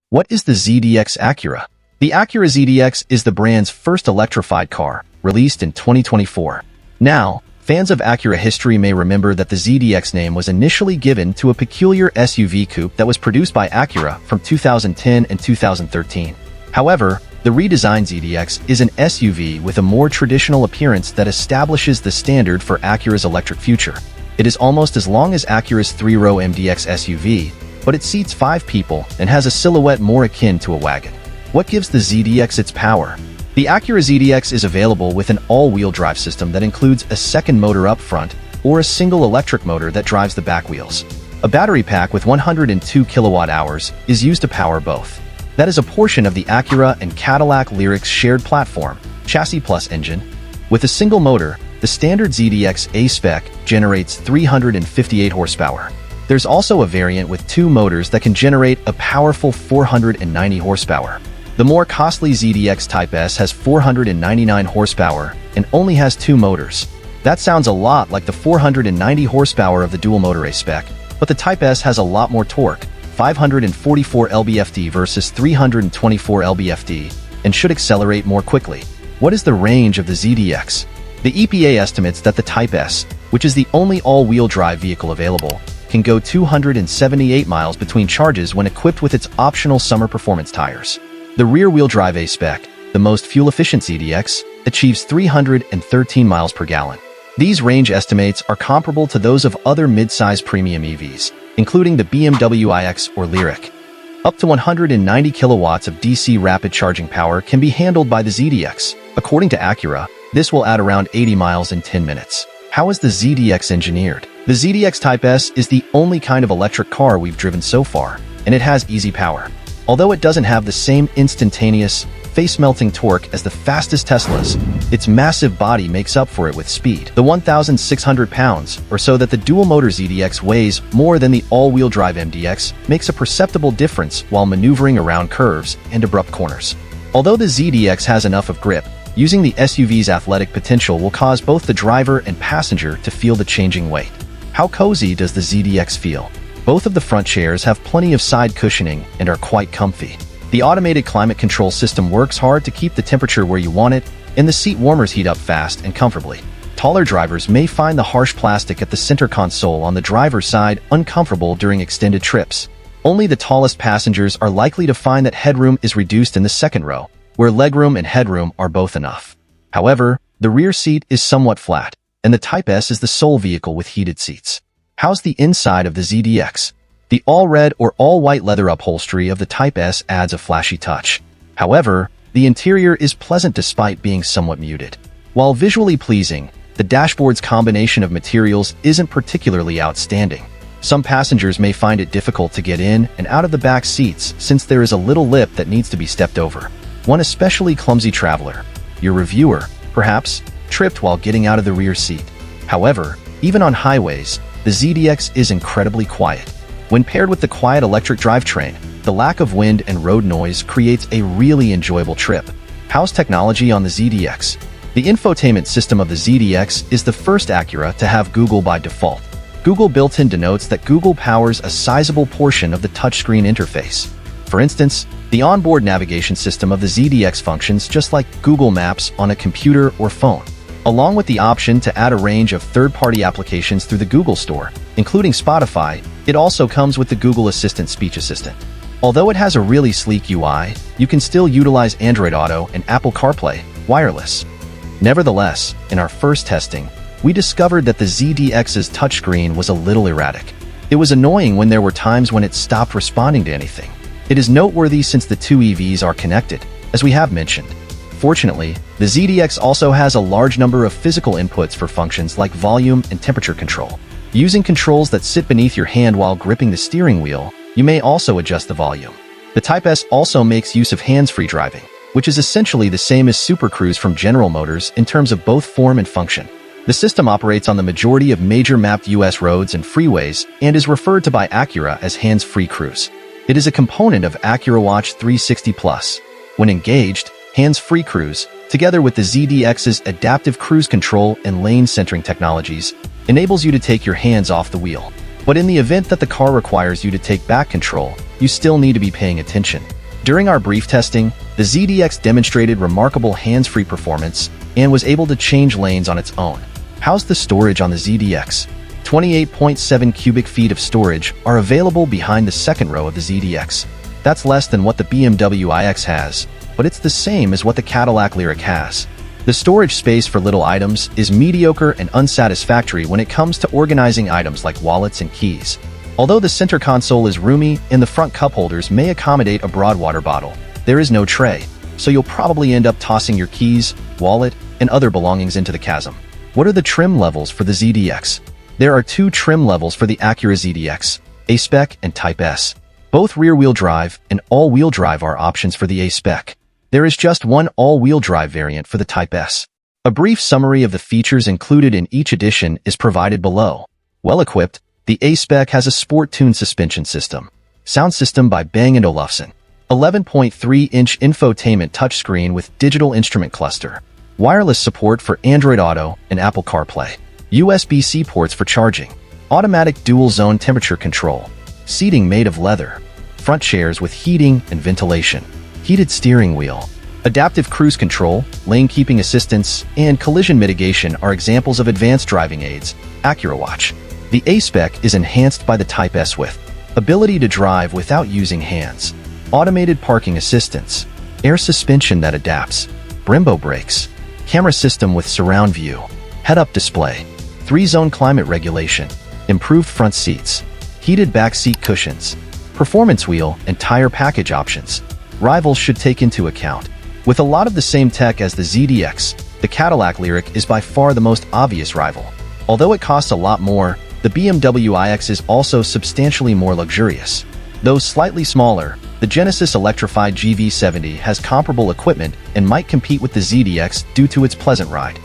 What is the ZDX Acura? The Acura ZDX is the brand's first electrified car, released in 2024. Now, fans of Acura history may remember that the ZDX name was initially given to a peculiar SUV coupe that was produced by Acura from 2010 and 2013. However, the redesigned ZDX is an SUV with a more traditional appearance that establishes the standard for Acura's electric future. It is almost as long as Acura's 3-row MDX SUV, but it seats 5 people and has a silhouette more akin to a wagon. What gives the ZDX its power? The Acura ZDX is available with an all-wheel drive system that includes a second motor up front or a single electric motor that drives the back wheels. A battery pack with 102 kilowatt-hours is used to power both. That is a portion of the Acura and Cadillac Lyriq's shared platform, chassis plus engine. With a single motor, the standard ZDX A-Spec generates 358 horsepower. There's also a variant with 2 motors that can generate a powerful 490 horsepower. The more costly ZDX Type S has 499 horsepower and only has 2 motors. That sounds a lot like the 490 horsepower of the dual-motor A-Spec, but the Type S has a lot more torque, 544 lb-ft versus 324 lb-ft, and should accelerate more quickly. What is the range of the ZDX? The EPA estimates that the Type S, which is the only all-wheel drive vehicle available, can go 278 miles between charges when equipped with its optional summer performance tires. The rear-wheel drive A-Spec, the most fuel-efficient ZDX, achieves 313 miles per gallon. These range estimates are comparable to those of other mid-size premium EVs, including the BMW iX or Lyriq. Up to 190 kilowatts of DC rapid charging power can be handled by the ZDX. According to Acura, this will add around 80 miles in 10 minutes. How is the ZDX engineered? The ZDX Type S is the only kind of electric car we've driven so far, and it has easy power. Although it doesn't have the same instantaneous, face-melting torque as the fastest Teslas, its massive body makes up for it with speed. The 1,600 pounds or so that the dual-motor ZDX weighs more than the all-wheel drive MDX makes a perceptible difference while maneuvering around curves and abrupt corners. Although the ZDX has enough of grip, using the SUV's athletic potential will cause both the driver and passenger to feel the changing weight. How cozy does the ZDX feel? Both of the front chairs have plenty of side cushioning and are quite comfy. The automated climate control system works hard to keep the temperature where you want it, and the seat warmers heat up fast and comfortably. Taller drivers may find the harsh plastic at the center console on the driver's side uncomfortable during extended trips. Only the tallest passengers are likely to find that headroom is reduced in the second row, where legroom and headroom are both enough. However, the rear seat is somewhat flat, and the Type S is the sole vehicle with heated seats. How's the inside of the ZDX? The all-red or all-white leather upholstery of the Type S adds a flashy touch. However, the interior is pleasant despite being somewhat muted. While visually pleasing, the dashboard's combination of materials isn't particularly outstanding. Some passengers may find it difficult to get in and out of the back seats since there is a little lip that needs to be stepped over. One especially clumsy traveler, your reviewer, perhaps, tripped while getting out of the rear seat. However, even on highways, the ZDX is incredibly quiet. When paired with the quiet electric drivetrain, the lack of wind and road noise creates a really enjoyable trip. How's technology on the ZDX? The infotainment system of the ZDX is the first Acura to have Google by default. Google built-in denotes that Google powers a sizable portion of the touchscreen interface. For instance, the onboard navigation system of the ZDX functions just like Google Maps on a computer or phone. Along with the option to add a range of third-party applications through the Google Store, including Spotify, it also comes with the Google Assistant Speech Assistant. Although it has a really sleek UI, you can still utilize Android Auto and Apple CarPlay wireless. Nevertheless, in our first testing, we discovered that the ZDX's touchscreen was a little erratic. It was annoying when there were times when it stopped responding to anything. It is noteworthy since the two EVs are connected, as we have mentioned. Fortunately, the ZDX also has a large number of physical inputs for functions like volume and temperature control. Using controls that sit beneath your hand while gripping the steering wheel, you may also adjust the volume. The Type S also makes use of hands-free driving, which is essentially the same as Super Cruise from General Motors in terms of both form and function. The system operates on the majority of major mapped US roads and freeways and is referred to by Acura as hands-free cruise. It is a component of Acura Watch 360 Plus. When engaged, hands-free cruise, together with the ZDX's adaptive cruise control and lane centering technologies, enables you to take your hands off the wheel. But in the event that the car requires you to take back control, you still need to be paying attention. During our brief testing, the ZDX demonstrated remarkable hands-free performance and was able to change lanes on its own. How's the storage on the ZDX? 28.7 cubic feet of storage are available behind the second row of the ZDX. That's less than what the BMW iX has, but it's the same as what the Cadillac Lyriq has. The storage space for little items is mediocre and unsatisfactory when it comes to organizing items like wallets and keys. Although the center console is roomy and the front cup holders may accommodate a broad water bottle, there is no tray, so you'll probably end up tossing your keys, wallet, and other belongings into the chasm. What are the trim levels for the ZDX? There are two trim levels for the Acura ZDX, A-Spec and Type S. Both rear-wheel drive and all-wheel drive are options for the A-Spec. There is just one all-wheel drive variant for the Type S. A brief summary of the features included in each edition is provided below. Well-equipped, the A-Spec has a sport-tuned suspension system. Sound system by Bang & Olufsen. 11.3-inch infotainment touchscreen with digital instrument cluster. Wireless support for Android Auto and Apple CarPlay. USB-C ports for charging. Automatic dual-zone temperature control. Seating made of leather. Front chairs with heating and ventilation. Heated steering wheel. Adaptive cruise control, lane keeping assistance, and collision mitigation are examples of advanced driving aids. Acura Watch. The A-Spec is enhanced by the Type S with ability to drive without using hands. Automated parking assistance. Air suspension that adapts. Brembo brakes. Camera system with surround view. Head-up display. 3-zone climate regulation. Improved front seats. Heated back seat cushions. Performance wheel and tire package options. Rivals should take into account. With a lot of the same tech as the ZDX, the Cadillac Lyriq is by far the most obvious rival. Although it costs a lot more, the BMW iX is also substantially more luxurious. Though slightly smaller, the Genesis electrified GV70 has comparable equipment and might compete with the ZDX due to its pleasant ride.